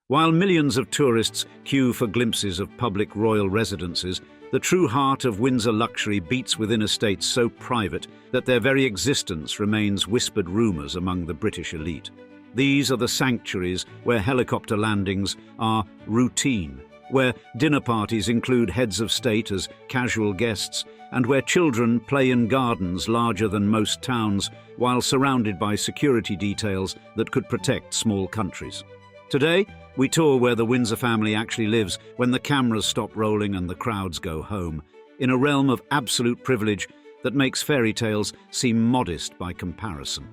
While millions of tourists queue for glimpses of public royal residences, the true heart of Windsor luxury beats within estates so private that their very existence remains whispered rumours among the British elite. These are the sanctuaries where helicopter landings are routine, where dinner parties include heads of state as casual guests, and where children play in gardens larger than most towns while surrounded by security details that could protect small countries. Today, we tour where the Windsor family actually lives when the cameras stop rolling and the crowds go home, in a realm of absolute privilege that makes fairy tales seem modest by comparison.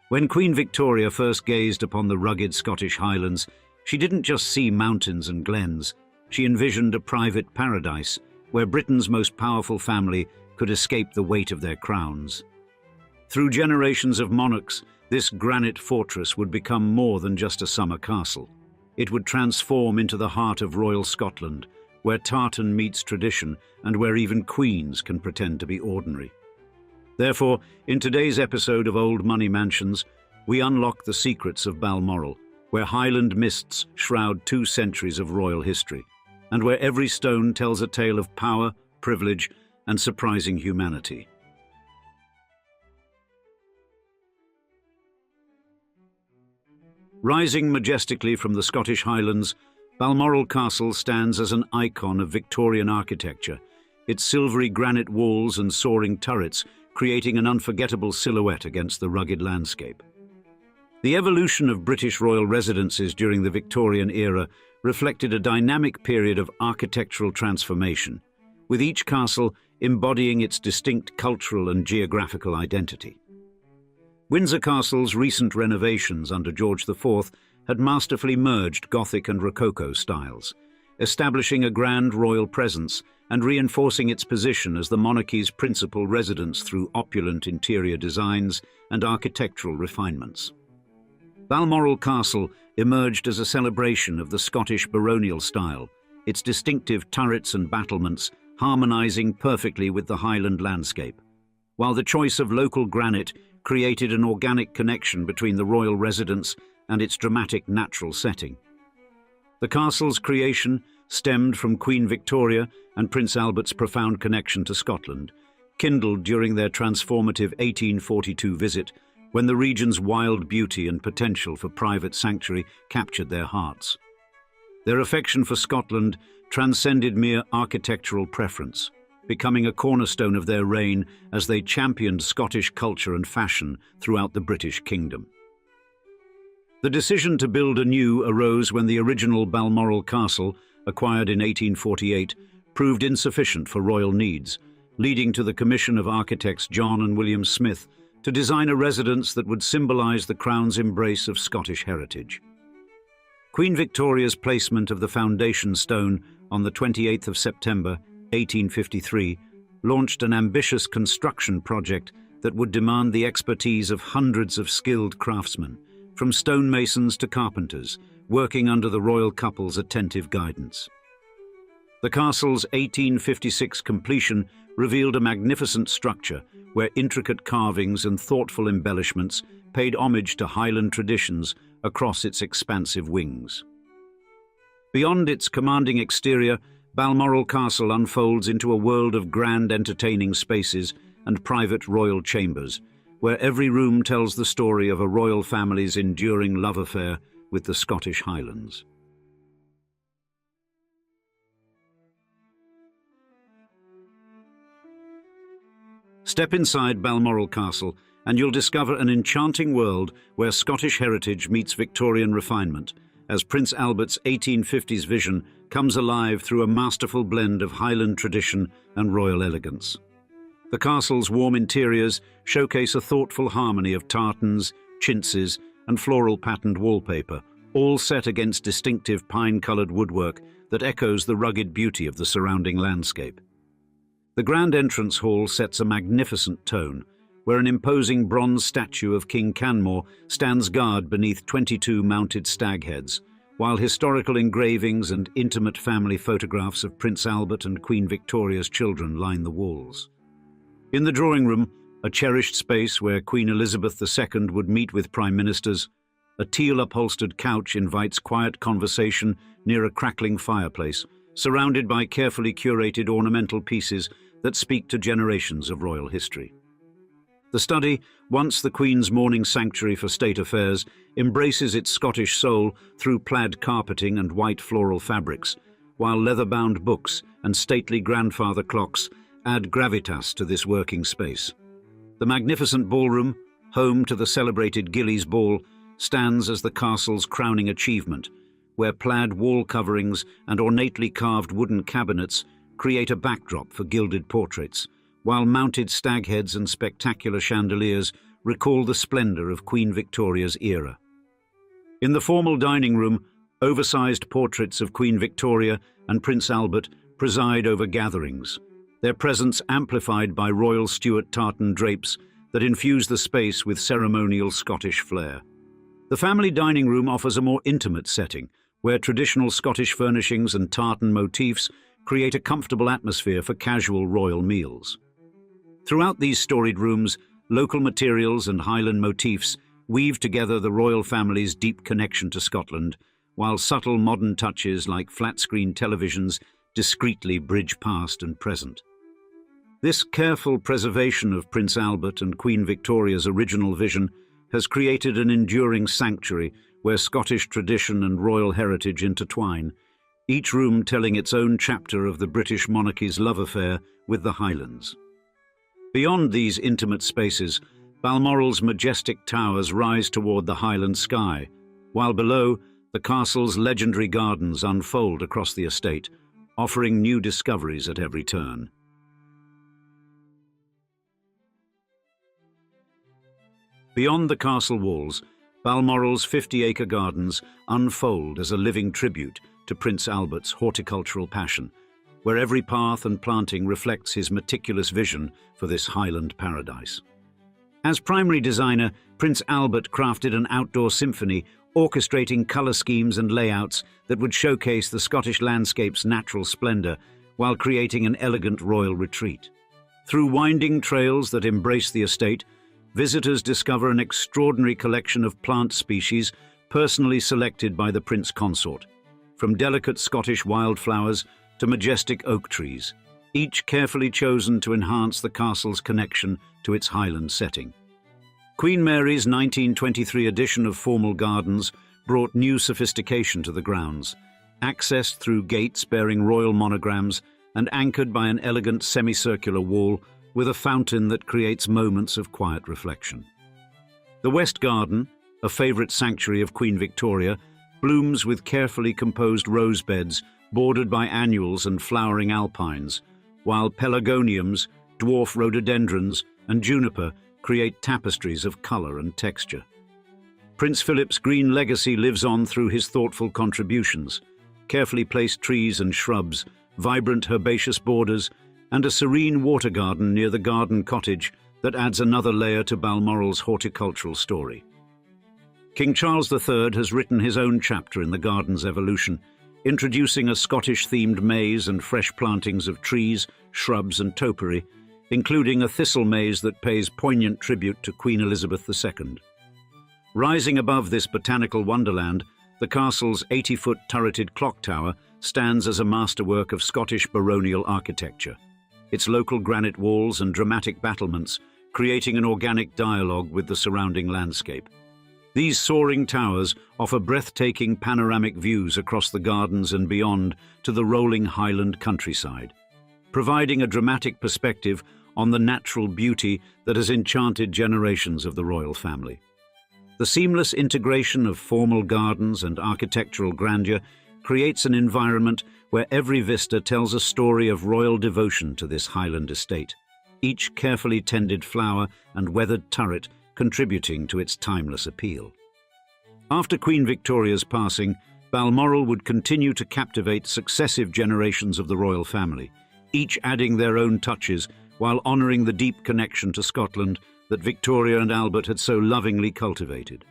When Queen Victoria first gazed upon the rugged Scottish Highlands, she didn't just see mountains and glens. She envisioned a private paradise where Britain's most powerful family could escape the weight of their crowns. Through generations of monarchs, this granite fortress would become more than just a summer castle. It would transform into the heart of royal Scotland, where tartan meets tradition and where even queens can pretend to be ordinary. Therefore, in today's episode of Old Money Mansions, we unlock the secrets of Balmoral, where Highland mists shroud 2 centuries of royal history, and where every stone tells a tale of power, privilege, and surprising humanity. Rising majestically from the Scottish Highlands, Balmoral Castle stands as an icon of Victorian architecture, its silvery granite walls and soaring turrets creating an unforgettable silhouette against the rugged landscape. The evolution of British royal residences during the Victorian era reflected a dynamic period of architectural transformation, with each castle embodying its distinct cultural and geographical identity. Windsor Castle's recent renovations under George IV had masterfully merged Gothic and Rococo styles, establishing a grand royal presence and reinforcing its position as the monarchy's principal residence through opulent interior designs and architectural refinements. Balmoral Castle emerged as a celebration of the Scottish baronial style, its distinctive turrets and battlements harmonising perfectly with the Highland landscape, while the choice of local granite created an organic connection between the royal residence and its dramatic natural setting. The castle's creation stemmed from Queen Victoria and Prince Albert's profound connection to Scotland, kindled during their transformative 1842 visit when the region's wild beauty and potential for private sanctuary captured their hearts. Their affection for Scotland transcended mere architectural preference, becoming a cornerstone of their reign as they championed Scottish culture and fashion throughout the British kingdom. The decision to build anew arose when the original Balmoral Castle, acquired in 1848, proved insufficient for royal needs, leading to the commission of architects John and William Smith to design a residence that would symbolise the Crown's embrace of Scottish heritage. Queen Victoria's placement of the foundation stone on the 28th of September 1853 launched an ambitious construction project that would demand the expertise of hundreds of skilled craftsmen, from stonemasons to carpenters, working under the royal couple's attentive guidance. The castle's 1856 completion revealed a magnificent structure where intricate carvings and thoughtful embellishments paid homage to Highland traditions across its expansive wings. Beyond its commanding exterior, Balmoral Castle unfolds into a world of grand entertaining spaces and private royal chambers, where every room tells the story of a royal family's enduring love affair with the Scottish Highlands. Step inside Balmoral Castle and you'll discover an enchanting world where Scottish heritage meets Victorian refinement, as Prince Albert's 1850s vision comes alive through a masterful blend of Highland tradition and royal elegance. The castle's warm interiors showcase a thoughtful harmony of tartans, chintzes, and floral-patterned wallpaper, all set against distinctive pine-coloured woodwork that echoes the rugged beauty of the surrounding landscape. The grand entrance hall sets a magnificent tone, where an imposing bronze statue of King Canmore stands guard beneath 22 mounted stag heads, while historical engravings and intimate family photographs of Prince Albert and Queen Victoria's children line the walls. In the drawing room, a cherished space where Queen Elizabeth II would meet with prime ministers, A teal-upholstered couch invites quiet conversation near a crackling fireplace, surrounded by carefully curated ornamental pieces that speak to generations of royal history. The study, once the Queen's morning sanctuary for state affairs, embraces its Scottish soul through plaid carpeting and white floral fabrics, while leather-bound books and stately grandfather clocks add gravitas to this working space. The magnificent ballroom, home to the celebrated Gillies Ball, stands as the castle's crowning achievement, where plaid wall coverings and ornately carved wooden cabinets create a backdrop for gilded portraits, while mounted stag heads and spectacular chandeliers recall the splendor of Queen Victoria's era. In the formal dining room, oversized portraits of Queen Victoria and Prince Albert preside over gatherings, their presence amplified by royal Stuart tartan drapes that infuse the space with ceremonial Scottish flair. The family dining room offers a more intimate setting, where traditional Scottish furnishings and tartan motifs create a comfortable atmosphere for casual royal meals. Throughout these storied rooms, local materials and Highland motifs weave together the royal family's deep connection to Scotland, while subtle modern touches like flat-screen televisions discreetly bridge past and present. This careful preservation of Prince Albert and Queen Victoria's original vision has created an enduring sanctuary where Scottish tradition and royal heritage intertwine, each room telling its own chapter of the British monarchy's love affair with the Highlands. Beyond these intimate spaces, Balmoral's majestic towers rise toward the Highland sky, while below, the castle's legendary gardens unfold across the estate, offering new discoveries at every turn. Beyond the castle walls, Balmoral's 50-acre gardens unfold as a living tribute to Prince Albert's horticultural passion, where every path and planting reflects his meticulous vision for this Highland paradise. As primary designer, Prince Albert crafted an outdoor symphony orchestrating colour schemes and layouts that would showcase the Scottish landscape's natural splendour while creating an elegant royal retreat. Through winding trails that embrace the estate, visitors discover an extraordinary collection of plant species personally selected by the Prince Consort, from delicate Scottish wildflowers to majestic oak trees, each carefully chosen to enhance the castle's connection to its Highland setting. Queen Mary's 1923 edition of formal gardens brought new sophistication to the grounds, accessed through gates bearing royal monograms and anchored by an elegant semicircular wall with a fountain that creates moments of quiet reflection. The West Garden, a favourite sanctuary of Queen Victoria, blooms with carefully composed rose beds bordered by annuals and flowering alpines, while pelargoniums, dwarf rhododendrons, and juniper create tapestries of colour and texture. Prince Philip's green legacy lives on through his thoughtful contributions, carefully placed trees and shrubs, vibrant herbaceous borders, and a serene water garden near the garden cottage that adds another layer to Balmoral's horticultural story. King Charles III has written his own chapter in the garden's evolution, introducing a Scottish-themed maze and fresh plantings of trees, shrubs and topiary, including a thistle maze that pays poignant tribute to Queen Elizabeth II. Rising above this botanical wonderland, the castle's 80-foot turreted clock tower stands as a masterwork of Scottish baronial architecture, its local granite walls and dramatic battlements creating an organic dialogue with the surrounding landscape. These soaring towers offer breathtaking panoramic views across the gardens and beyond to the rolling Highland countryside, providing a dramatic perspective on the natural beauty that has enchanted generations of the royal family. The seamless integration of formal gardens and architectural grandeur creates an environment where every vista tells a story of royal devotion to this Highland estate, each carefully tended flower and weathered turret contributing to its timeless appeal. After Queen Victoria's passing, Balmoral would continue to captivate successive generations of the royal family, each adding their own touches while honouring the deep connection to Scotland that Victoria and Albert had so lovingly cultivated.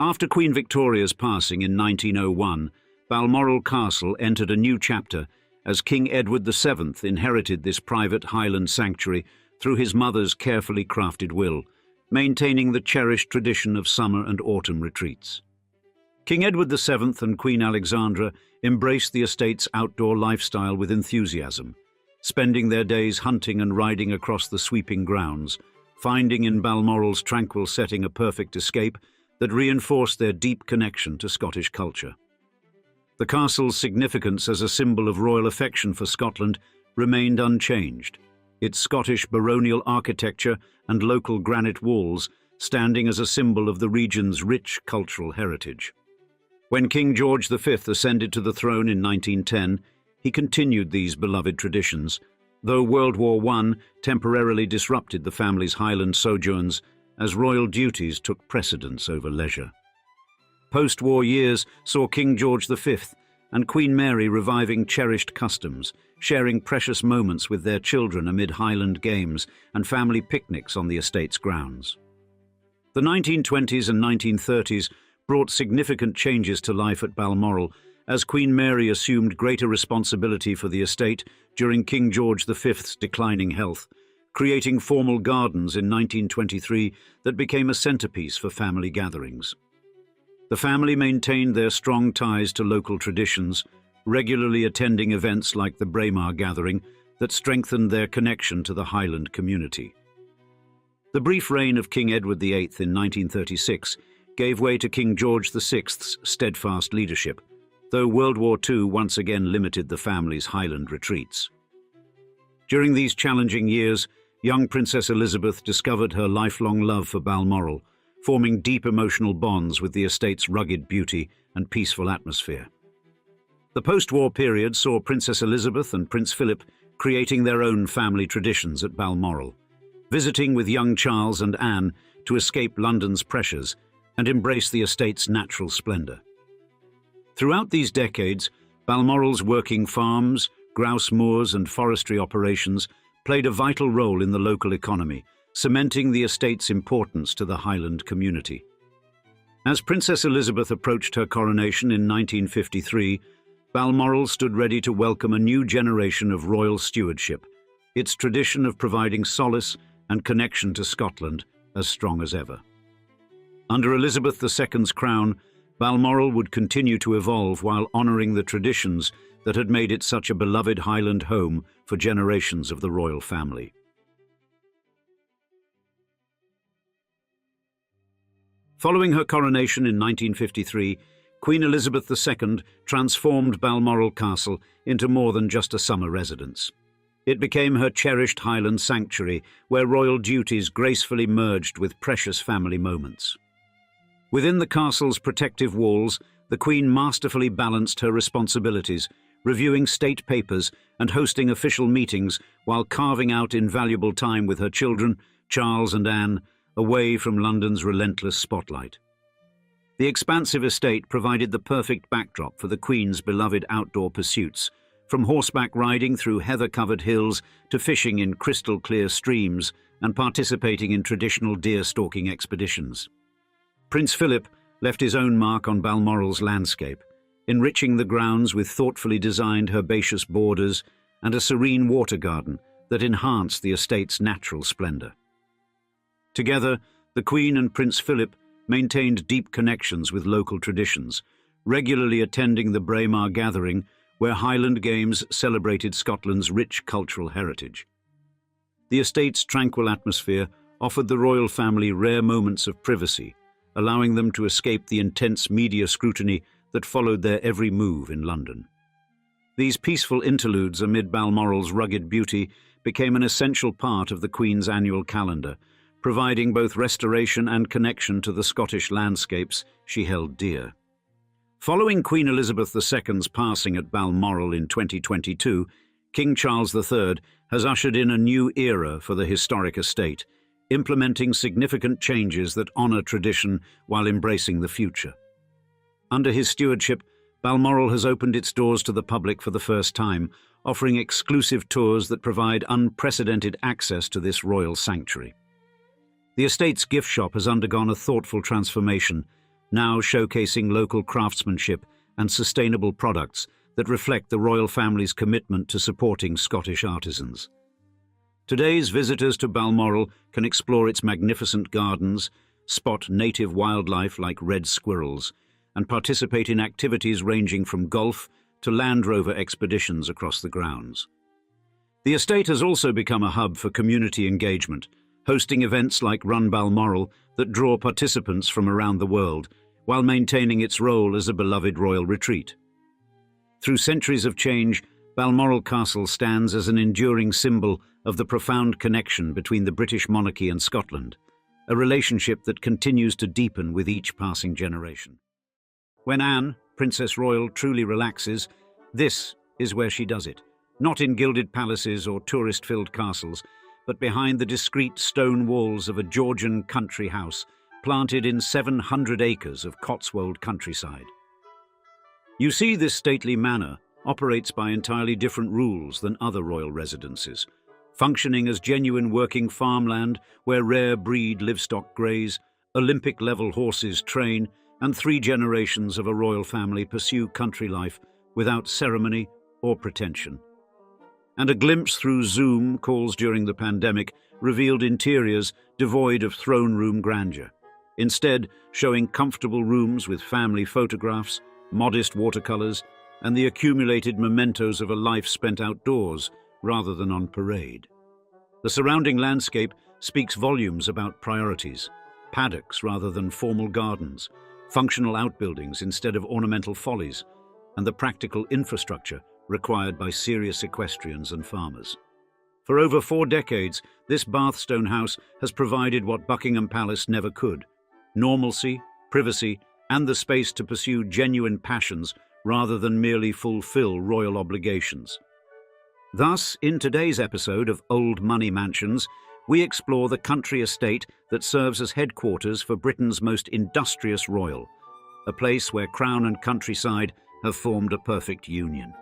After Queen Victoria's passing in 1901, Balmoral Castle entered a new chapter as King Edward VII inherited this private Highland sanctuary through his mother's carefully crafted will, maintaining the cherished tradition of summer and autumn retreats. King Edward VII and Queen Alexandra embraced the estate's outdoor lifestyle with enthusiasm, spending their days hunting and riding across the sweeping grounds, finding in Balmoral's tranquil setting a perfect escape that reinforced their deep connection to Scottish culture. The castle's significance as a symbol of royal affection for Scotland remained unchanged, its Scottish baronial architecture and local granite walls standing as a symbol of the region's rich cultural heritage. When King George V ascended to the throne in 1910, he continued these beloved traditions, though World War I temporarily disrupted the family's Highland sojourns as royal duties took precedence over leisure. Post-war years saw King George V and Queen Mary reviving cherished customs, sharing precious moments with their children amid Highland games and family picnics on the estate's grounds. The 1920s and 1930s brought significant changes to life at Balmoral as Queen Mary assumed greater responsibility for the estate during King George V's declining health, creating formal gardens in 1923 that became a centerpiece for family gatherings. The family maintained their strong ties to local traditions, regularly attending events like the Braemar Gathering that strengthened their connection to the Highland community. The brief reign of King Edward VIII in 1936 gave way to King George VI's steadfast leadership, though World War II once again limited the family's Highland retreats. During these challenging years, young Princess Elizabeth discovered her lifelong love for Balmoral, forming deep emotional bonds with the estate's rugged beauty and peaceful atmosphere. The post-war period saw Princess Elizabeth and Prince Philip creating their own family traditions at Balmoral, visiting with young Charles and Anne to escape London's pressures and embrace the estate's natural splendor. Throughout these decades, Balmoral's working farms, grouse moors and forestry operations played a vital role in the local economy, cementing the estate's importance to the Highland community. As Princess Elizabeth approached her coronation in 1953, Balmoral stood ready to welcome a new generation of royal stewardship, its tradition of providing solace and connection to Scotland as strong as ever. Under Elizabeth II's crown, Balmoral would continue to evolve while honouring the traditions that had made it such a beloved Highland home for generations of the royal family. Following her coronation in 1953, Queen Elizabeth II transformed Balmoral Castle into more than just a summer residence. It became her cherished Highland sanctuary where royal duties gracefully merged with precious family moments. Within the castle's protective walls, the Queen masterfully balanced her responsibilities, reviewing state papers and hosting official meetings while carving out invaluable time with her children, Charles and Anne, away from London's relentless spotlight. The expansive estate provided the perfect backdrop for the Queen's beloved outdoor pursuits, from horseback riding through heather-covered hills to fishing in crystal-clear streams and participating in traditional deer-stalking expeditions. Prince Philip left his own mark on Balmoral's landscape, enriching the grounds with thoughtfully designed herbaceous borders and a serene water garden that enhanced the estate's natural splendor. Together, the Queen and Prince Philip maintained deep connections with local traditions, regularly attending the Braemar Gathering, where Highland Games celebrated Scotland's rich cultural heritage. The estate's tranquil atmosphere offered the royal family rare moments of privacy, allowing them to escape the intense media scrutiny that followed their every move in London. These peaceful interludes amid Balmoral's rugged beauty became an essential part of the Queen's annual calendar, providing both restoration and connection to the Scottish landscapes she held dear. Following Queen Elizabeth II's passing at Balmoral in 2022, King Charles III has ushered in a new era for the historic estate, implementing significant changes that honour tradition while embracing the future. Under his stewardship, Balmoral has opened its doors to the public for the first time, offering exclusive tours that provide unprecedented access to this royal sanctuary. The estate's gift shop has undergone a thoughtful transformation, now showcasing local craftsmanship and sustainable products that reflect the royal family's commitment to supporting Scottish artisans. Today's visitors to Balmoral can explore its magnificent gardens, spot native wildlife like red squirrels, and participate in activities ranging from golf to Land Rover expeditions across the grounds. The estate has also become a hub for community engagement, hosting events like Run Balmoral that draw participants from around the world, while maintaining its role as a beloved royal retreat. Through centuries of change, Balmoral Castle stands as an enduring symbol of the profound connection between the British monarchy and Scotland, a relationship that continues to deepen with each passing generation. When Anne, Princess Royal, truly relaxes, this is where she does it, not in gilded palaces or tourist-filled castles, but behind the discreet stone walls of a Georgian country house planted in 700 acres of Cotswold countryside. You see, this stately manor operates by entirely different rules than other royal residences, functioning as genuine working farmland where rare breed livestock graze, Olympic-level horses train, and 3 generations of a royal family pursue country life without ceremony or pretension. And a glimpse through Zoom calls during the pandemic revealed interiors devoid of throne room grandeur, instead showing comfortable rooms with family photographs, modest watercolors, and the accumulated mementos of a life spent outdoors rather than on parade. The surrounding landscape speaks volumes about priorities: paddocks rather than formal gardens, functional outbuildings instead of ornamental follies, and the practical infrastructure required by serious equestrians and farmers. For over 4 decades, this Bathstone house has provided what Buckingham Palace never could: normalcy, privacy, and the space to pursue genuine passions rather than merely fulfill royal obligations. Thus, in today's episode of Old Money Mansions, we explore the country estate that serves as headquarters for Britain's most industrious royal, a place where crown and countryside have formed a perfect union.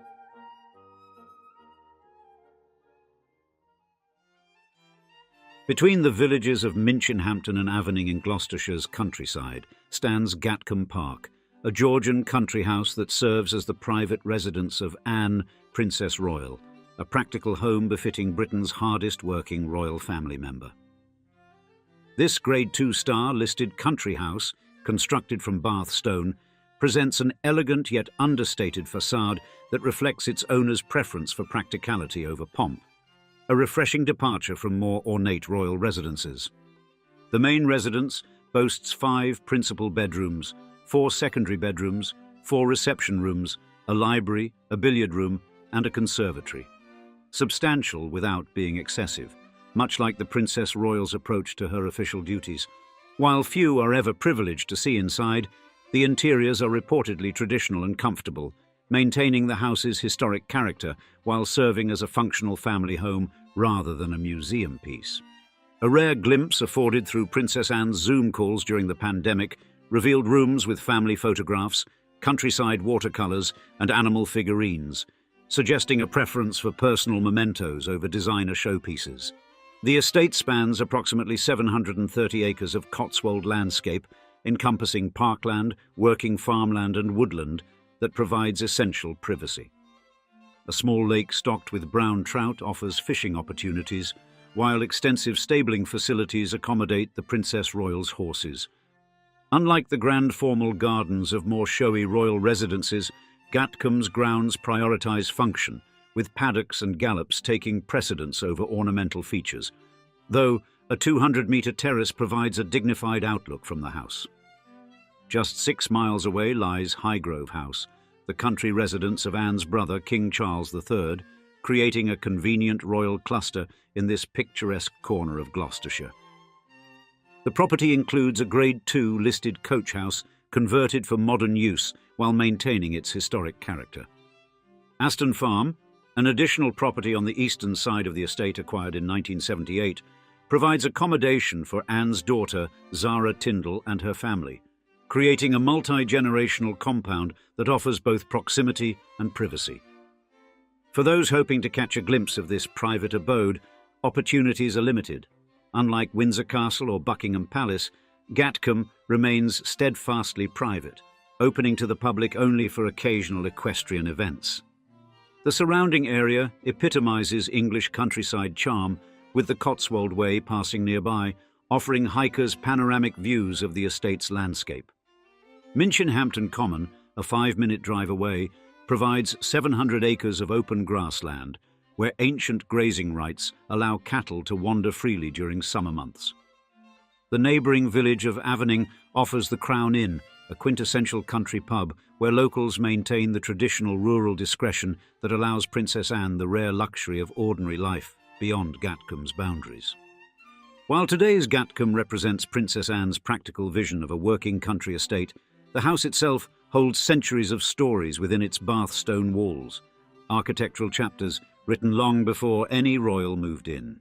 Between the villages of Minchinhampton and Avening in Gloucestershire's countryside stands Gatcombe Park, a Georgian country house that serves as the private residence of Anne, Princess Royal, a practical home befitting Britain's hardest-working royal family member. This Grade 2 star listed country house, constructed from Bath stone, presents an elegant yet understated facade that reflects its owner's preference for practicality over pomp, a refreshing departure from more ornate royal residences. The main residence boasts 5 principal bedrooms, 4 secondary bedrooms, 4 reception rooms, a library, a billiard room, and a conservatory. Substantial without being excessive, much like the Princess Royal's approach to her official duties. While few are ever privileged to see inside, the interiors are reportedly traditional and comfortable, maintaining the house's historic character while serving as a functional family home rather than a museum piece. A rare glimpse afforded through Princess Anne's Zoom calls during the pandemic revealed rooms with family photographs, countryside watercolors, and animal figurines, suggesting a preference for personal mementos over designer showpieces. The estate spans approximately 730 acres of Cotswold landscape, encompassing parkland, working farmland, and woodland that provides essential privacy. A small lake stocked with brown trout offers fishing opportunities, while extensive stabling facilities accommodate the Princess Royal's horses. Unlike the grand formal gardens of more showy royal residences, Gatcombe's grounds prioritize function, with paddocks and gallops taking precedence over ornamental features, though a 200-metre terrace provides a dignified outlook from the house. Just 6 miles away lies Highgrove House, the country residence of Anne's brother, King Charles III, creating a convenient royal cluster in this picturesque corner of Gloucestershire. The property includes a Grade 2 listed coach house converted for modern use while maintaining its historic character. Aston Farm, an additional property on the eastern side of the estate acquired in 1978, provides accommodation for Anne's daughter, Zara Tyndall, and her family, creating a multi-generational compound that offers both proximity and privacy. For those hoping to catch a glimpse of this private abode, opportunities are limited. Unlike Windsor Castle or Buckingham Palace, Gatcombe remains steadfastly private, opening to the public only for occasional equestrian events. The surrounding area epitomizes English countryside charm, with the Cotswold Way passing nearby, offering hikers panoramic views of the estate's landscape. Minchinhampton Common, a 5-minute drive away, provides 700 acres of open grassland, where ancient grazing rights allow cattle to wander freely during summer months. The neighbouring village of Avening offers the Crown Inn, a quintessential country pub where locals maintain the traditional rural discretion that allows Princess Anne the rare luxury of ordinary life beyond Gatcombe's boundaries. While today's Gatcombe represents Princess Anne's practical vision of a working country estate, the house itself holds centuries of stories within its Bath stone walls, architectural chapters written long before any royal moved in.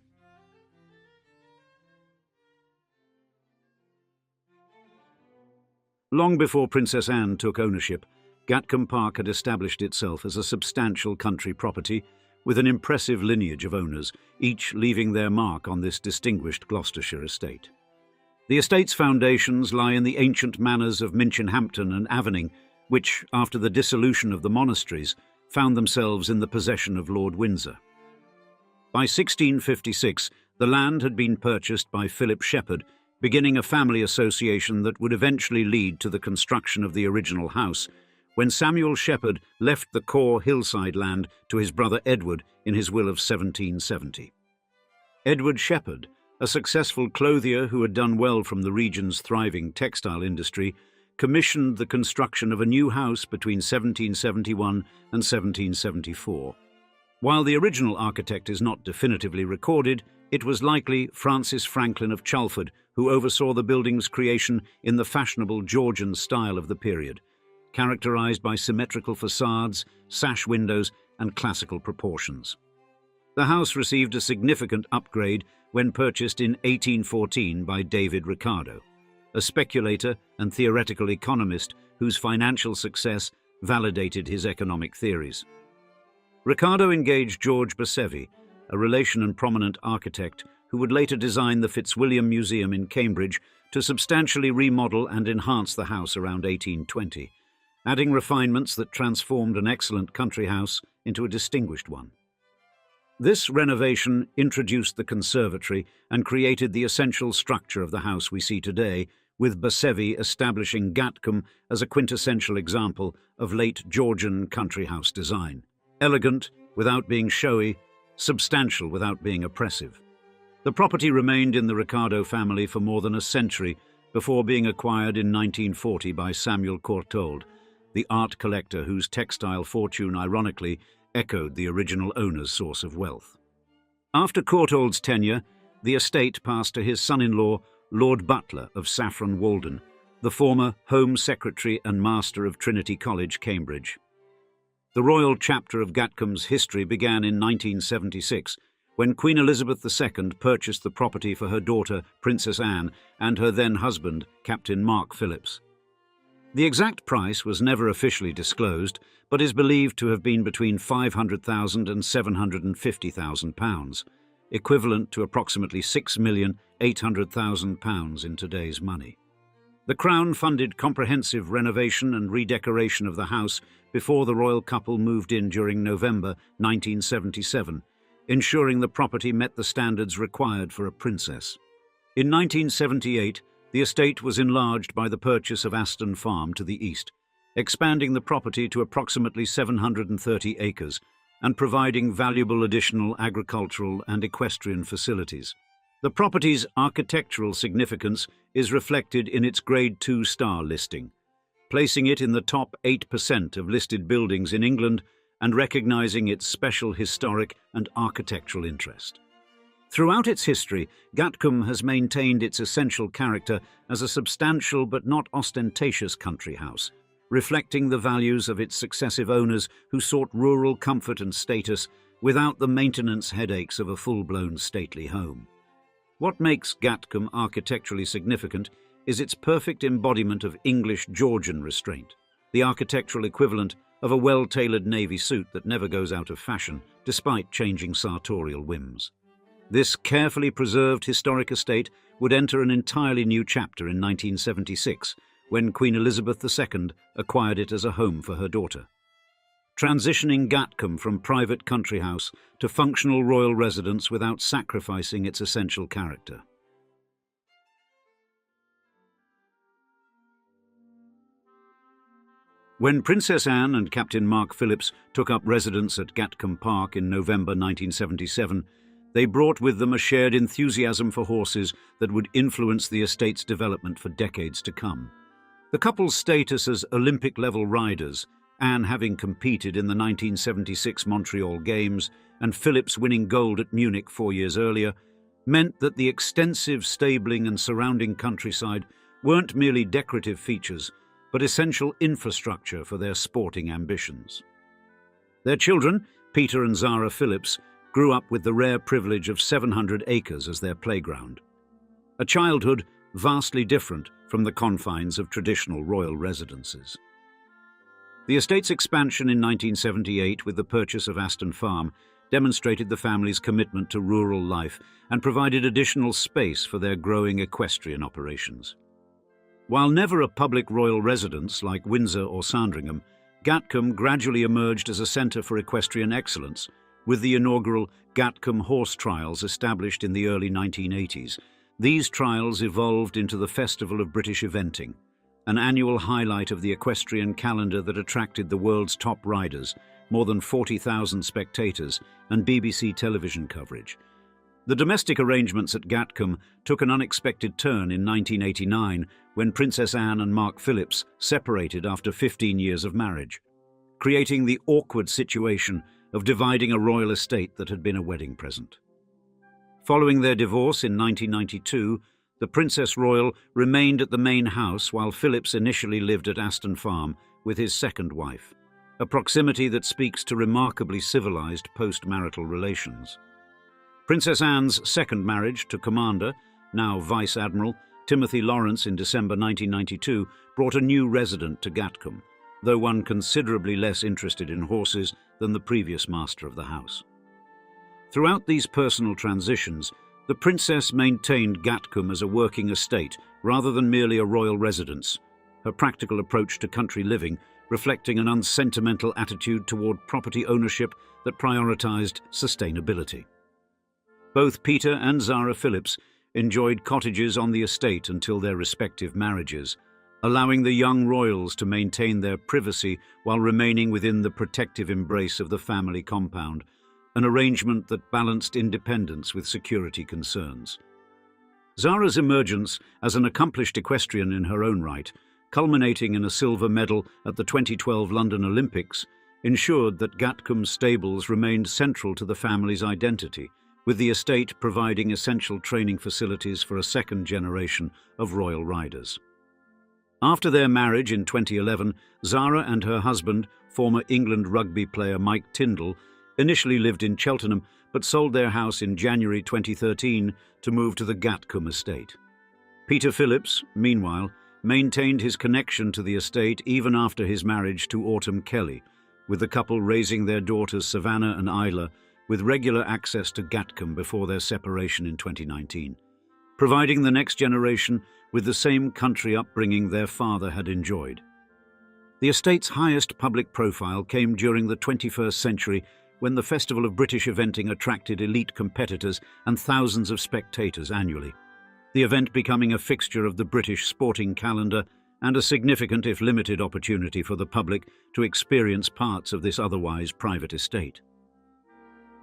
Long before Princess Anne took ownership, Gatcombe Park had established itself as a substantial country property with an impressive lineage of owners, each leaving their mark on this distinguished Gloucestershire estate. The estate's foundations lie in the ancient manors of Minchinhampton and Avening, which, after the dissolution of the monasteries, found themselves in the possession of Lord Windsor. By 1656, the land had been purchased by Philip Shepherd, beginning a family association that would eventually lead to the construction of the original house, when Samuel Shepherd left the core hillside land to his brother Edward in his will of 1770. Edward Shepherd, a successful clothier who had done well from the region's thriving textile industry, commissioned the construction of a new house between 1771 and 1774. While the original architect is not definitively recorded, it was likely Francis Franklin of Chalford who oversaw the building's creation in the fashionable Georgian style of the period, characterized by symmetrical facades, sash windows, and classical proportions. The house received a significant upgrade when purchased in 1814 by David Ricardo, a speculator and theoretical economist whose financial success validated his economic theories. Ricardo engaged George Bassevi, a relation and prominent architect who would later design the Fitzwilliam Museum in Cambridge, to substantially remodel and enhance the house around 1820, adding refinements that transformed an excellent country house into a distinguished one. This renovation introduced the conservatory and created the essential structure of the house we see today, with Bassevi establishing Gatcombe as a quintessential example of late Georgian country house design. Elegant without being showy, substantial without being oppressive. The property remained in the Ricardo family for more than a century before being acquired in 1940 by Samuel Courtauld, the art collector whose textile fortune ironically echoed the original owner's source of wealth. After Courtauld's tenure, the estate passed to his son-in-law, Lord Butler of Saffron Walden, the former Home Secretary and Master of Trinity College, Cambridge. The royal chapter of Gatcombe's history began in 1976, when Queen Elizabeth II purchased the property for her daughter, Princess Anne, and her then-husband, Captain Mark Phillips. The exact price was never officially disclosed, but is believed to have been between £500,000 and £750,000, equivalent to approximately £6,800,000 in today's money. The Crown funded comprehensive renovation and redecoration of the house before the royal couple moved in during November 1977, ensuring the property met the standards required for a princess. In 1978, the estate was enlarged by the purchase of Aston Farm to the east, expanding the property to approximately 730 acres and providing valuable additional agricultural and equestrian facilities. The property's architectural significance is reflected in its Grade 2 star listing, placing it in the top 8% of listed buildings in England and recognizing its special historic and architectural interest. Throughout its history, Gatcombe has maintained its essential character as a substantial but not ostentatious country house, reflecting the values of its successive owners who sought rural comfort and status without the maintenance headaches of a full-blown stately home. What makes Gatcombe architecturally significant is its perfect embodiment of English Georgian restraint, the architectural equivalent of a well-tailored navy suit that never goes out of fashion, despite changing sartorial whims. This carefully preserved historic estate would enter an entirely new chapter in 1976, when Queen Elizabeth II acquired it as a home for her daughter. transitioning Gatcombe from private country house to functional royal residence without sacrificing its essential character. When Princess Anne and Captain Mark Phillips took up residence at Gatcombe Park in November 1977, they brought with them a shared enthusiasm for horses that would influence the estate's development for decades to come. The couple's status as Olympic-level riders, Anne having competed in the 1976 Montreal Games and Phillips winning gold at Munich 4 years earlier, meant that the extensive stabling and surrounding countryside weren't merely decorative features, but essential infrastructure for their sporting ambitions. Their children, Peter and Zara Phillips, grew up with the rare privilege of 700 acres as their playground. A childhood vastly different from the confines of traditional royal residences. The estate's expansion in 1978 with the purchase of Aston Farm demonstrated the family's commitment to rural life and provided additional space for their growing equestrian operations. While never a public royal residence like Windsor or Sandringham, Gatcombe gradually emerged as a centre for equestrian excellence, with the inaugural Gatcombe Horse Trials established in the early 1980s. These trials evolved into the Festival of British Eventing, an annual highlight of the equestrian calendar that attracted the world's top riders, more than 40,000 spectators, and BBC television coverage. The domestic arrangements at Gatcombe took an unexpected turn in 1989 when Princess Anne and Mark Phillips separated after 15 years of marriage, creating the awkward situation of dividing a royal estate that had been a wedding present. Following their divorce in 1992, the Princess Royal remained at the main house while Phillips initially lived at Aston Farm with his second wife, a proximity that speaks to remarkably civilized post-marital relations. Princess Anne's second marriage to Commander, now Vice Admiral, Timothy Lawrence in December 1992 brought a new resident to Gatcombe, though one considerably less interested in horses than the previous master of the house. Throughout these personal transitions, the princess maintained Gatcombe as a working estate rather than merely a royal residence, her practical approach to country living reflecting an unsentimental attitude toward property ownership that prioritized sustainability. Both Peter and Zara Phillips enjoyed cottages on the estate until their respective marriages, allowing the young royals to maintain their privacy while remaining within the protective embrace of the family compound, an arrangement that balanced independence with security concerns. Zara's emergence as an accomplished equestrian in her own right, culminating in a silver medal at the 2012 London Olympics, ensured that Gatcombe stables remained central to the family's identity, with the estate providing essential training facilities for a second generation of royal riders. After their marriage in 2011, Zara and her husband, former England rugby player Mike Tindall, initially lived in Cheltenham but sold their house in January 2013 to move to the Gatcombe estate. Peter Phillips, meanwhile, maintained his connection to the estate even after his marriage to Autumn Kelly, with the couple raising their daughters Savannah and Isla with regular access to Gatcombe before their separation in 2019, providing the next generation with the same country upbringing their father had enjoyed. The estate's highest public profile came during the 21st century when the Festival of British Eventing attracted elite competitors and thousands of spectators annually, the event becoming a fixture of the British sporting calendar and a significant, if limited, opportunity for the public to experience parts of this otherwise private estate.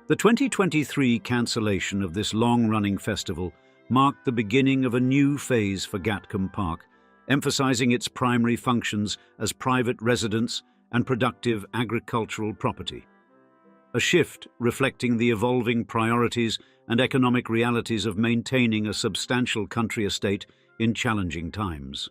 The 2023 cancellation of this long-running festival marked the beginning of a new phase for Gatcombe Park, emphasizing its primary functions as private residence and productive agricultural property. A shift reflecting the evolving priorities and economic realities of maintaining a substantial country estate in challenging times.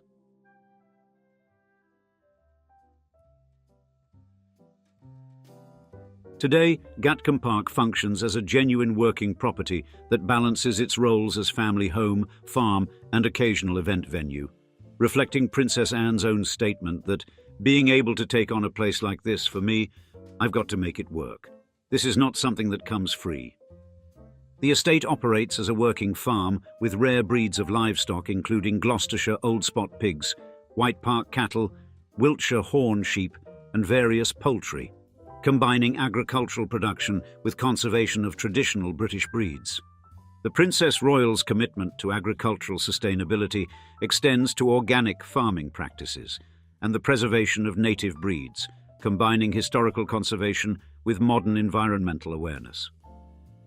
Today, Gatcombe Park functions as a genuine working property that balances its roles as family home, farm, and occasional event venue, reflecting Princess Anne's own statement that, being able to take on a place like this, for me, I've got to make it work. This is not something that comes free. The estate operates as a working farm with rare breeds of livestock including Gloucestershire Old Spot pigs, White Park cattle, Wiltshire horn sheep, and various poultry. combining agricultural production with conservation of traditional British breeds. The Princess Royal's commitment to agricultural sustainability extends to organic farming practices and the preservation of native breeds, combining historical conservation with modern environmental awareness.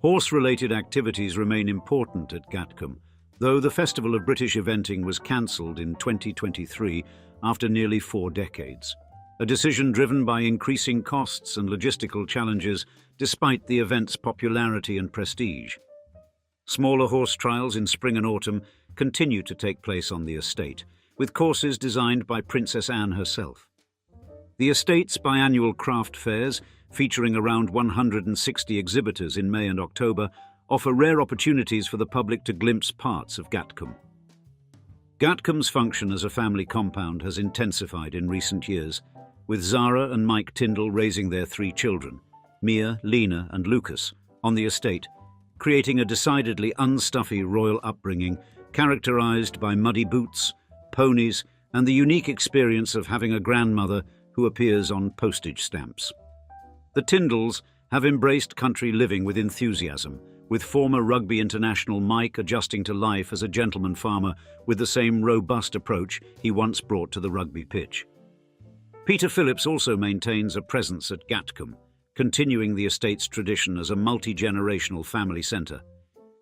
Horse-related activities remain important at Gatcombe, though the Festival of British Eventing was cancelled in 2023 after nearly 4 decades, a decision driven by increasing costs and logistical challenges despite the event's popularity and prestige. Smaller horse trials in spring and autumn continue to take place on the estate, with courses designed by Princess Anne herself. The estate's biannual craft fairs, featuring around 160 exhibitors in May and October, offer rare opportunities for the public to glimpse parts of Gatcombe. Gatcombe's function as a family compound has intensified in recent years, with Zara and Mike Tyndall raising their 3 children, Mia, Lena and Lucas, on the estate, creating a decidedly unstuffy royal upbringing characterised by muddy boots, ponies and the unique experience of having a grandmother who appears on postage stamps. The Tyndalls have embraced country living with enthusiasm, with former rugby international Mike adjusting to life as a gentleman farmer with the same robust approach he once brought to the rugby pitch. Peter Phillips also maintains a presence at Gatcombe, continuing the estate's tradition as a multi-generational family centre,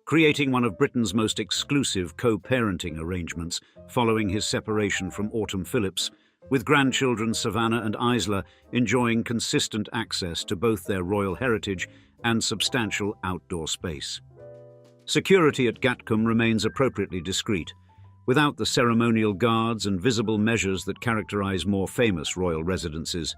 creating one of Britain's most exclusive co-parenting arrangements following his separation from Autumn Phillips, with grandchildren Savannah and Isla enjoying consistent access to both their royal heritage and substantial outdoor space. Security at Gatcombe remains appropriately discreet, without the ceremonial guards and visible measures that characterise more famous royal residences,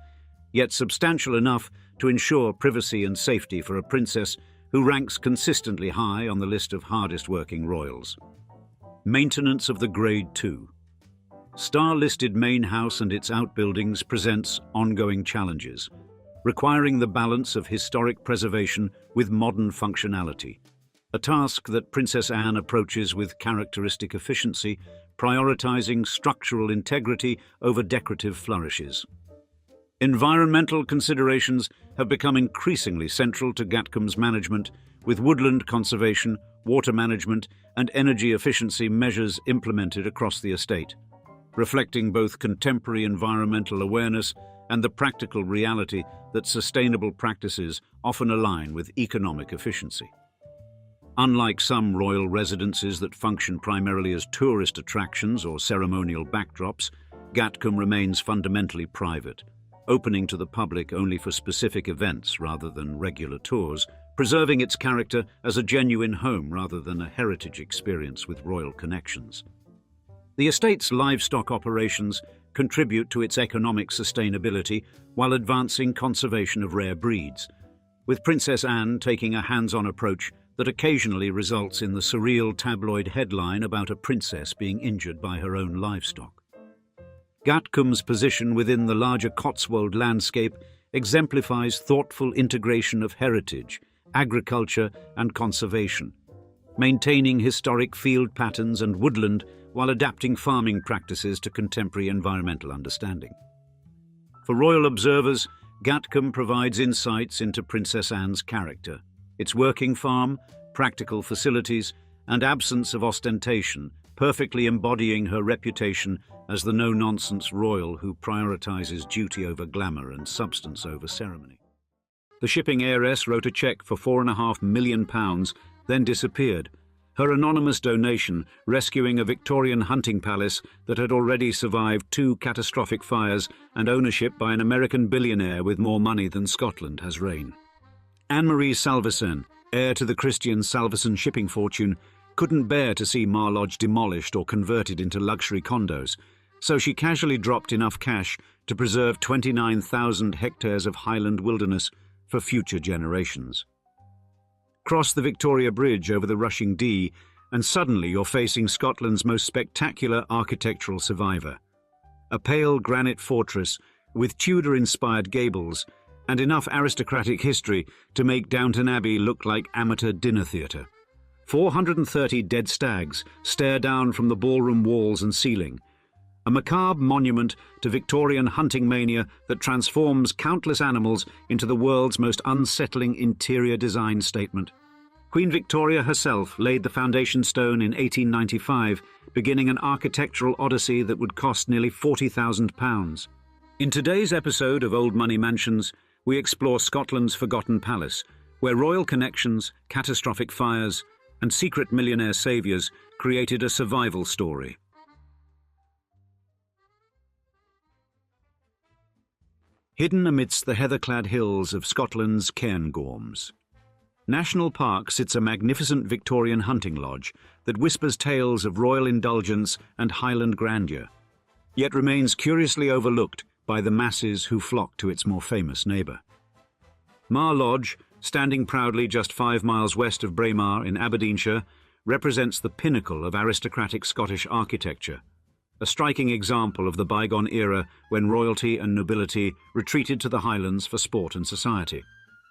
yet substantial enough to ensure privacy and safety for a princess who ranks consistently high on the list of hardest-working royals. Maintenance of the Grade 2. Star-listed main house and its outbuildings presents ongoing challenges, requiring the balance of historic preservation with modern functionality, a task that Princess Anne approaches with characteristic efficiency, prioritising structural integrity over decorative flourishes. Environmental considerations have become increasingly central to Gatcombe's management, with woodland conservation, water management and energy efficiency measures implemented across the estate, reflecting both contemporary environmental awareness and the practical reality that sustainable practices often align with economic efficiency. Unlike some royal residences that function primarily as tourist attractions or ceremonial backdrops, Gatcombe remains fundamentally private, opening to the public only for specific events rather than regular tours, preserving its character as a genuine home rather than a heritage experience with royal connections. The estate's livestock operations contribute to its economic sustainability while advancing conservation of rare breeds, with Princess Anne taking a hands-on approach that occasionally results in the surreal tabloid headline about a princess being injured by her own livestock. Gatcombe's position within the larger Cotswold landscape exemplifies thoughtful integration of heritage, agriculture and conservation, maintaining historic field patterns and woodland while adapting farming practices to contemporary environmental understanding. For royal observers, Gatcombe provides insights into Princess Anne's character, its working farm, practical facilities, and absence of ostentation, perfectly embodying her reputation as the no-nonsense royal who prioritises duty over glamour and substance over ceremony. The shipping heiress wrote a cheque for £4.5 million, then disappeared, her anonymous donation rescuing a Victorian hunting palace that had already survived 2 catastrophic fires and ownership by an American billionaire with more money than Scotland has reign. Anne-Marie Salverson, heir to the Christian Salverson shipping fortune, couldn't bear to see Mar Lodge demolished or converted into luxury condos, so she casually dropped enough cash to preserve 29,000 hectares of Highland wilderness for future generations. Cross the Victoria Bridge over the rushing Dee, and suddenly you're facing Scotland's most spectacular architectural survivor. A pale granite fortress with Tudor-inspired gables and enough aristocratic history to make Downton Abbey look like amateur dinner theatre. 430 dead stags stare down from the ballroom walls and ceiling, a macabre monument to Victorian hunting mania that transforms countless animals into the world's most unsettling interior design statement. Queen Victoria herself laid the foundation stone in 1895, beginning an architectural odyssey that would cost nearly £40,000. In today's episode of Old Money Mansions, we explore Scotland's forgotten palace, where royal connections, catastrophic fires, and secret millionaire saviours created a survival story. Hidden amidst the heather-clad hills of Scotland's Cairngorms, National Park sits a magnificent Victorian hunting lodge that whispers tales of royal indulgence and Highland grandeur, yet remains curiously overlooked by the masses who flock to its more famous neighbour. Mar Lodge, standing proudly just 5 miles west of Braemar in Aberdeenshire, represents the pinnacle of aristocratic Scottish architecture, a striking example of the bygone era when royalty and nobility retreated to the Highlands for sport and society.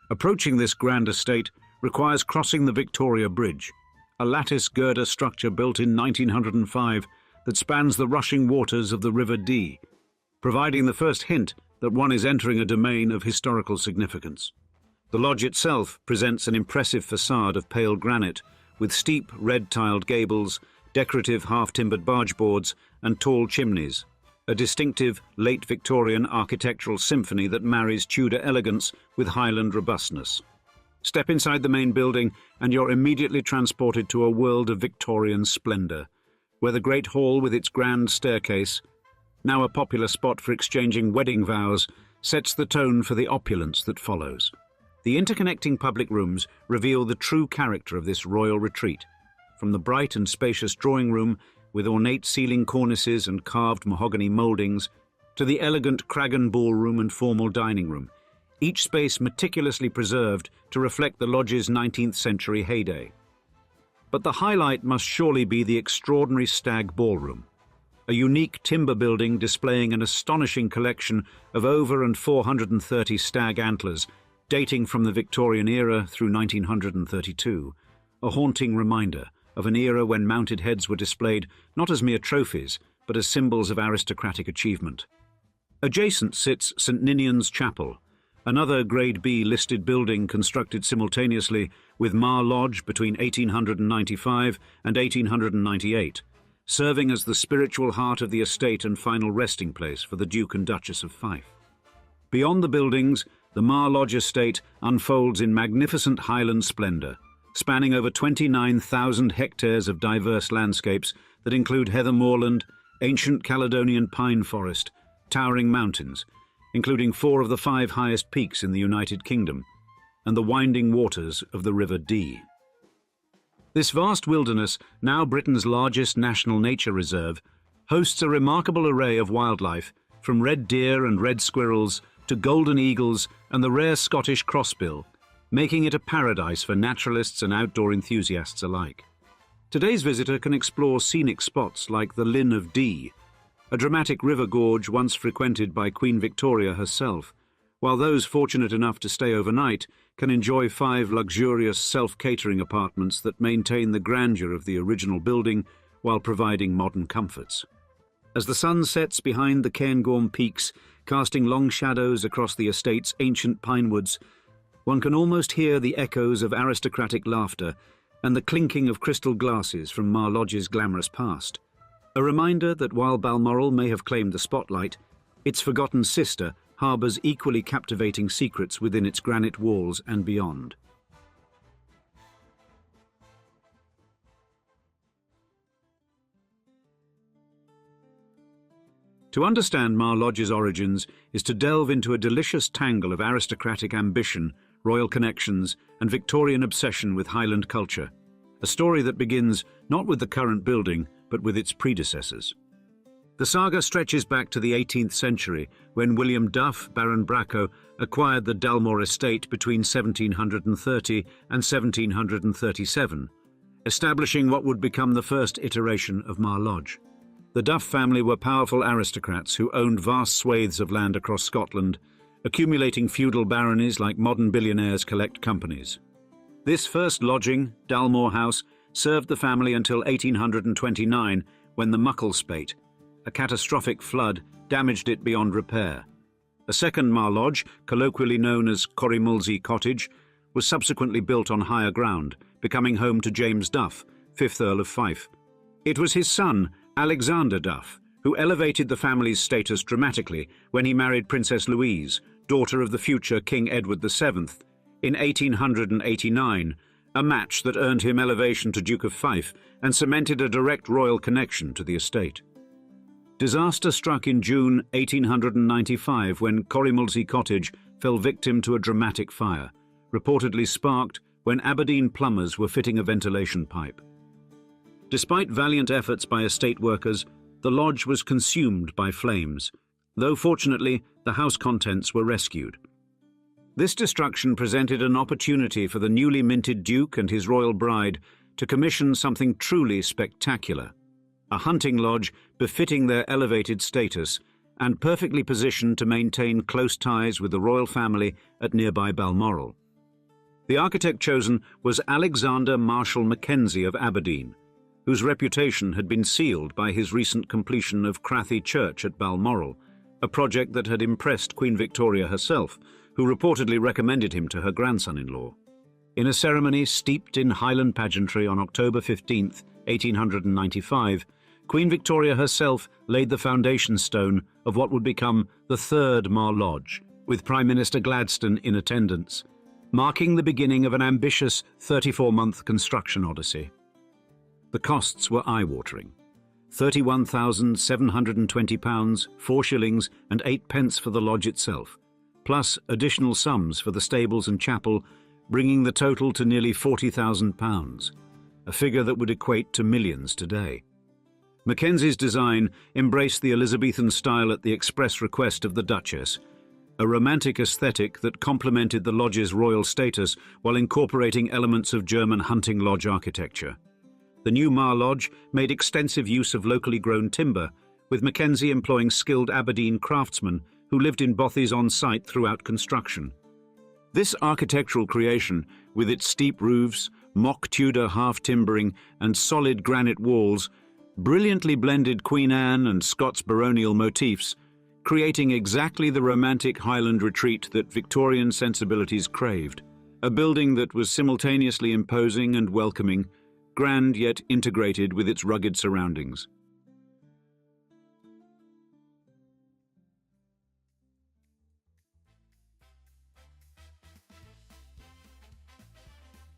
Approaching this grand estate requires crossing the Victoria Bridge, a lattice girder structure built in 1905 that spans the rushing waters of the River Dee, providing the first hint that one is entering a domain of historical significance. The lodge itself presents an impressive facade of pale granite with steep red-tiled gables, decorative half-timbered bargeboards and tall chimneys, a distinctive late Victorian architectural symphony that marries Tudor elegance with Highland robustness. Step inside the main building and you're immediately transported to a world of Victorian splendour, where the Great Hall with its grand staircase, now a popular spot for exchanging wedding vows, sets the tone for the opulence that follows. The interconnecting public rooms reveal the true character of this royal retreat, from the bright and spacious drawing room with ornate ceiling cornices and carved mahogany mouldings, to the elegant Cragan ballroom and formal dining room, each space meticulously preserved to reflect the lodge's 19th century heyday. But the highlight must surely be the extraordinary Stag Ballroom, a unique timber building displaying an astonishing collection of over 430 stag antlers dating from the Victorian era through 1932, a haunting reminder of an era when mounted heads were displayed not as mere trophies, but as symbols of aristocratic achievement. Adjacent sits St Ninian's Chapel, another Grade B listed building constructed simultaneously with Mar Lodge between 1895 and 1898, serving as the spiritual heart of the estate and final resting place for the Duke and Duchess of Fife. Beyond the buildings, the Mar Lodge estate unfolds in magnificent Highland splendour, spanning over 29,000 hectares of diverse landscapes that include heather moorland, ancient Caledonian pine forest, towering mountains, including 4 of the 5 highest peaks in the United Kingdom, and the winding waters of the River Dee. This vast wilderness, now Britain's largest national nature reserve, hosts a remarkable array of wildlife, from red deer and red squirrels to golden eagles and the rare Scottish crossbill, making it a paradise for naturalists and outdoor enthusiasts alike. Today's visitor can explore scenic spots like the Linn of Dee, a dramatic river gorge once frequented by Queen Victoria herself, while those fortunate enough to stay overnight can enjoy 5 luxurious self-catering apartments that maintain the grandeur of the original building while providing modern comforts. As the sun sets behind the Cairngorm peaks, casting long shadows across the estate's ancient pine woods, one can almost hear the echoes of aristocratic laughter and the clinking of crystal glasses from Mar Lodge's glamorous past. A reminder that while Balmoral may have claimed the spotlight, its forgotten sister harbours equally captivating secrets within its granite walls and beyond. To understand Mar Lodge's origins is to delve into a delicious tangle of aristocratic ambition, royal connections, and Victorian obsession with Highland culture, a story that begins not with the current building, but with its predecessors. The saga stretches back to the 18th century, when William Duff, Baron Bracco, acquired the Dalmore estate between 1730 and 1737, establishing what would become the first iteration of Mar Lodge. The Duff family were powerful aristocrats who owned vast swathes of land across Scotland, accumulating feudal baronies like modern billionaires collect companies. This first lodging, Dalmore House, served the family until 1829, when the Muckle Spate, a catastrophic flood damaged it beyond repair. A second Mar Lodge, colloquially known as Corrimulsey Cottage, was subsequently built on higher ground, becoming home to James Duff, 5th Earl of Fife. It was his son, Alexander Duff, who elevated the family's status dramatically when he married Princess Louise, daughter of the future King Edward VII, in 1889, a match that earned him elevation to Duke of Fife and cemented a direct royal connection to the estate. Disaster struck in June 1895 when Corrimulsey Cottage fell victim to a dramatic fire, reportedly sparked when Aberdeen plumbers were fitting a ventilation pipe. Despite valiant efforts by estate workers, the lodge was consumed by flames, though fortunately the house contents were rescued. This destruction presented an opportunity for the newly minted Duke and his royal bride to commission something truly spectacular, a hunting lodge befitting their elevated status and perfectly positioned to maintain close ties with the royal family at nearby Balmoral. The architect chosen was Alexander Marshall Mackenzie of Aberdeen, whose reputation had been sealed by his recent completion of Crathy Church at Balmoral, a project that had impressed Queen Victoria herself, who reportedly recommended him to her grandson-in-law. In a ceremony steeped in Highland pageantry on October 15, 1895, Queen Victoria herself laid the foundation stone of what would become the third Mar Lodge, with Prime Minister Gladstone in attendance, marking the beginning of an ambitious 34-month construction odyssey. The costs were eye-watering. £31,720, 4 shillings and 8 pence for the lodge itself, plus additional sums for the stables and chapel, bringing the total to nearly £40,000, a figure that would equate to millions today. Mackenzie's design embraced the Elizabethan style at the express request of the Duchess, a romantic aesthetic that complemented the lodge's royal status while incorporating elements of German hunting lodge architecture. The new Mar Lodge made extensive use of locally grown timber, with Mackenzie employing skilled Aberdeen craftsmen who lived in bothies on site throughout construction. This architectural creation, with its steep roofs, mock Tudor half-timbering and solid granite walls, brilliantly blended Queen Anne and Scots baronial motifs, creating exactly the romantic Highland retreat that Victorian sensibilities craved, a building that was simultaneously imposing and welcoming, grand yet integrated with its rugged surroundings.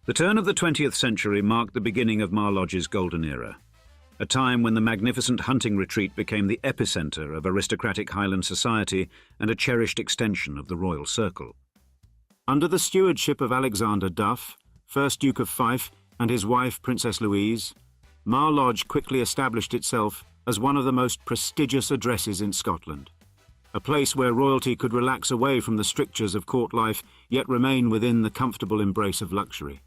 The turn of the 20th century marked the beginning of Mar Lodge's golden era, a time when the magnificent hunting retreat became the epicenter of aristocratic Highland society and a cherished extension of the royal circle. Under the stewardship of Alexander Duff, 1st Duke of Fife, and his wife Princess Louise, Mar Lodge quickly established itself as one of the most prestigious addresses in Scotland, a place where royalty could relax away from the strictures of court life yet remain within the comfortable embrace of luxury.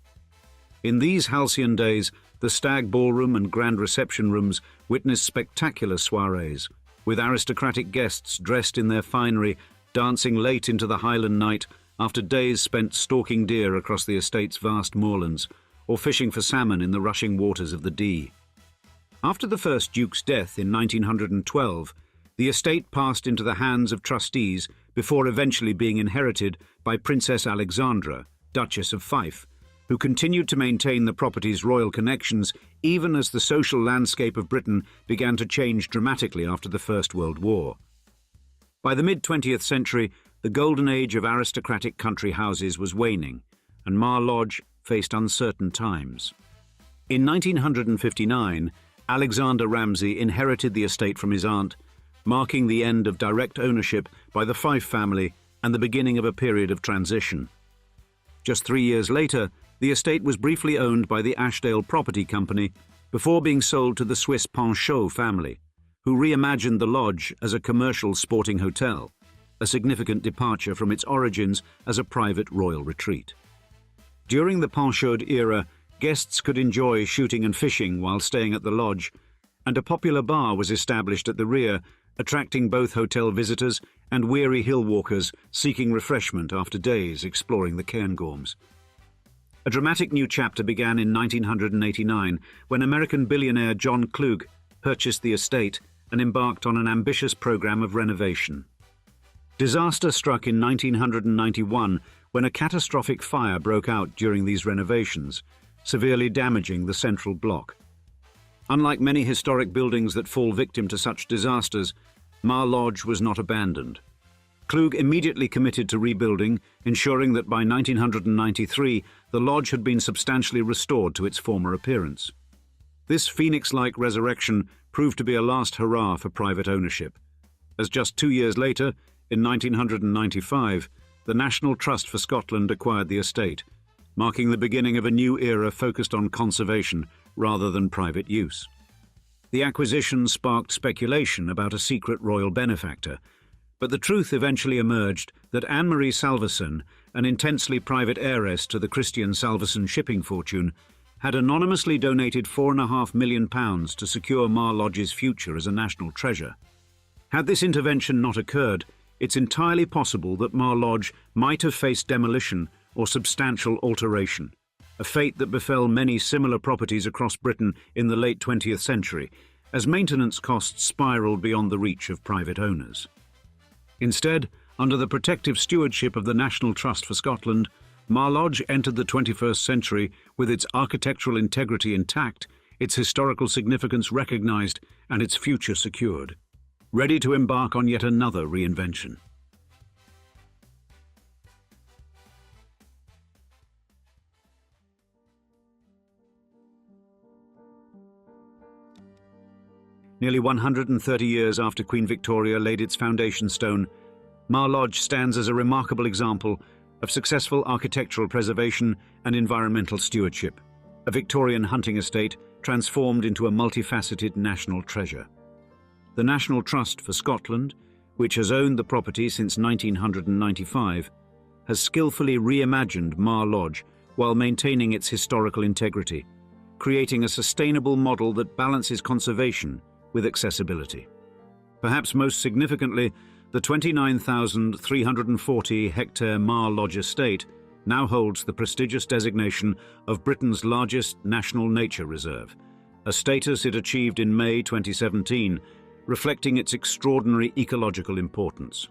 In these halcyon days, the stag ballroom and grand reception rooms witnessed spectacular soirees, with aristocratic guests dressed in their finery dancing late into the Highland night after days spent stalking deer across the estate's vast moorlands, or fishing for salmon in the rushing waters of the Dee. After the first Duke's death in 1912, the estate passed into the hands of trustees before eventually being inherited by Princess Alexandra, Duchess of Fife, who continued to maintain the property's royal connections even as the social landscape of Britain began to change dramatically after the First World War. By the mid-20th century, the golden age of aristocratic country houses was waning, and Mar Lodge faced uncertain times. In 1959, Alexander Ramsay inherited the estate from his aunt, marking the end of direct ownership by the Fife family and the beginning of a period of transition. Just 3 years later, the estate was briefly owned by the Ashdale Property Company before being sold to the Swiss Panchaud family, who reimagined the lodge as a commercial sporting hotel, a significant departure from its origins as a private royal retreat. During the Panchaud era, guests could enjoy shooting and fishing while staying at the lodge, and a popular bar was established at the rear, attracting both hotel visitors and weary hill walkers seeking refreshment after days exploring the Cairngorms. A dramatic new chapter began in 1989 when American billionaire John Klug purchased the estate and embarked on an ambitious program of renovation. Disaster struck in 1991 when a catastrophic fire broke out during these renovations, severely damaging the central block. Unlike many historic buildings that fall victim to such disasters, Mar Lodge was not abandoned. Klug immediately committed to rebuilding, ensuring that by 1993 the lodge had been substantially restored to its former appearance. This phoenix-like resurrection proved to be a last hurrah for private ownership, as just 2 years later, in 1995, the National Trust for Scotland acquired the estate, marking the beginning of a new era focused on conservation rather than private use. The acquisition sparked speculation about a secret royal benefactor, but the truth eventually emerged that Anne-Marie Salverson, an intensely private heiress to the Christian Salverson shipping fortune, had anonymously donated £4.5 million to secure Mar Lodge's future as a national treasure. Had this intervention not occurred, it's entirely possible that Mar Lodge might have faced demolition or substantial alteration, a fate that befell many similar properties across Britain in the late 20th century, as maintenance costs spiralled beyond the reach of private owners. Instead, under the protective stewardship of the National Trust for Scotland, Mar Lodge entered the 21st century with its architectural integrity intact, its historical significance recognised, and its future secured, ready to embark on yet another reinvention. Nearly 130 years after Queen Victoria laid its foundation stone, Mar Lodge stands as a remarkable example of successful architectural preservation and environmental stewardship, a Victorian hunting estate transformed into a multifaceted national treasure. The National Trust for Scotland, which has owned the property since 1995, has skillfully reimagined Mar Lodge while maintaining its historical integrity, creating a sustainable model that balances conservation with accessibility. Perhaps most significantly, the 29,340-hectare Mar Lodge estate now holds the prestigious designation of Britain's largest national nature reserve, a status it achieved in May 2017, reflecting its extraordinary ecological importance.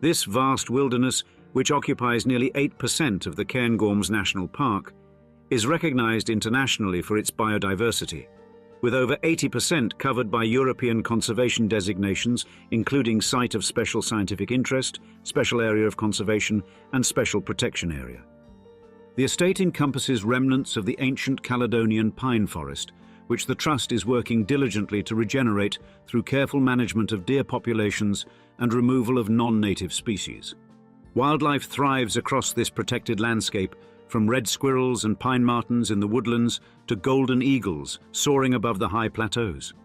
This vast wilderness, which occupies nearly 8% of the Cairngorms National Park, is recognised internationally for its biodiversity, with over 80% covered by European conservation designations, including Site of Special Scientific Interest, Special Area of Conservation, and Special Protection Area. The estate encompasses remnants of the ancient Caledonian pine forest, which the Trust is working diligently to regenerate through careful management of deer populations and removal of non-native species. Wildlife thrives across this protected landscape, from red squirrels and pine martens in the woodlands to golden eagles soaring above the high plateaus.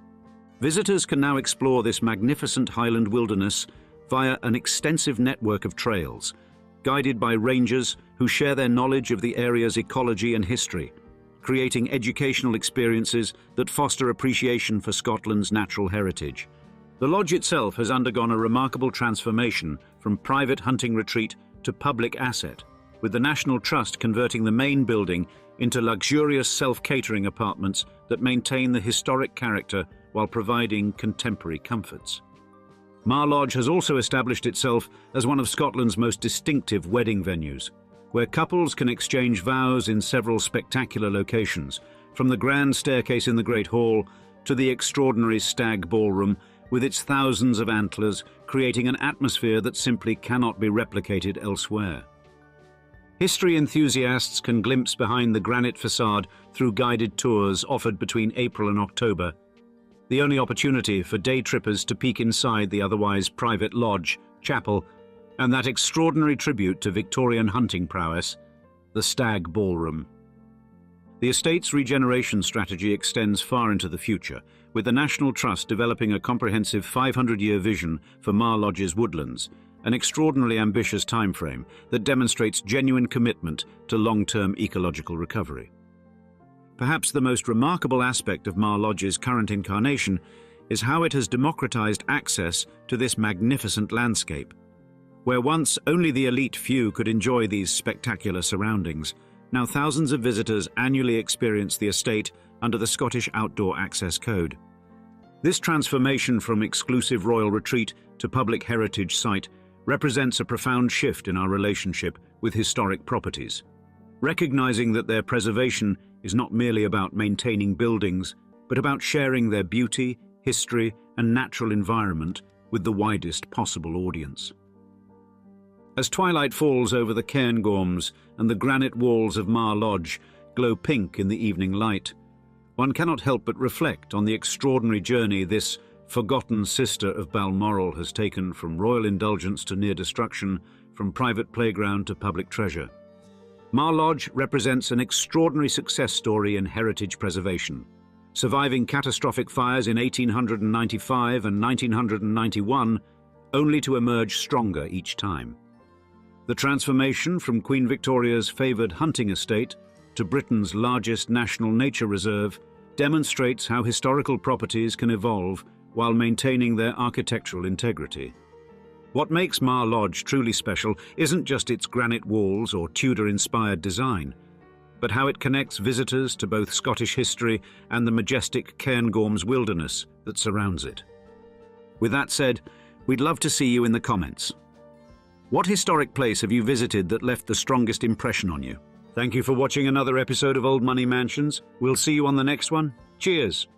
Visitors can now explore this magnificent highland wilderness via an extensive network of trails, guided by rangers who share their knowledge of the area's ecology and history, creating educational experiences that foster appreciation for Scotland's natural heritage. The lodge itself has undergone a remarkable transformation from private hunting retreat to public asset, with the National Trust converting the main building into luxurious self-catering apartments that maintain the historic character while providing contemporary comforts. Mar Lodge has also established itself as one of Scotland's most distinctive wedding venues, where couples can exchange vows in several spectacular locations, from the grand staircase in the Great Hall to the extraordinary stag ballroom with its thousands of antlers, creating an atmosphere that simply cannot be replicated elsewhere. History enthusiasts can glimpse behind the granite facade through guided tours offered between April and October, the only opportunity for day trippers to peek inside the otherwise private lodge, chapel, and that extraordinary tribute to Victorian hunting prowess, the stag ballroom. The estate's regeneration strategy extends far into the future, with the National Trust developing a comprehensive 500-year vision for Mar Lodge's woodlands, an extraordinarily ambitious timeframe that demonstrates genuine commitment to long-term ecological recovery. Perhaps the most remarkable aspect of Mar Lodge's current incarnation is how it has democratized access to this magnificent landscape. Where once only the elite few could enjoy these spectacular surroundings, now thousands of visitors annually experience the estate under the Scottish Outdoor Access Code. This transformation from exclusive royal retreat to public heritage site represents a profound shift in our relationship with historic properties, recognizing that their preservation is not merely about maintaining buildings, but about sharing their beauty, history, and natural environment with the widest possible audience. As twilight falls over the cairngorms and the granite walls of Mar Lodge glow pink in the evening light, one cannot help but reflect on the extraordinary journey this forgotten sister of Balmoral has taken from royal indulgence to near destruction, from private playground to public treasure. Mar Lodge represents an extraordinary success story in heritage preservation, surviving catastrophic fires in 1895 and 1991, only to emerge stronger each time. The transformation from Queen Victoria's favoured hunting estate to Britain's largest national nature reserve demonstrates how historical properties can evolve while maintaining their architectural integrity. What makes Mar Lodge truly special isn't just its granite walls or Tudor-inspired design, but how it connects visitors to both Scottish history and the majestic Cairngorms wilderness that surrounds it. With that said, we'd love to see you in the comments. What historic place have you visited that left the strongest impression on you? Thank you for watching another episode of Old Money Mansions. We'll see you on the next one. Cheers!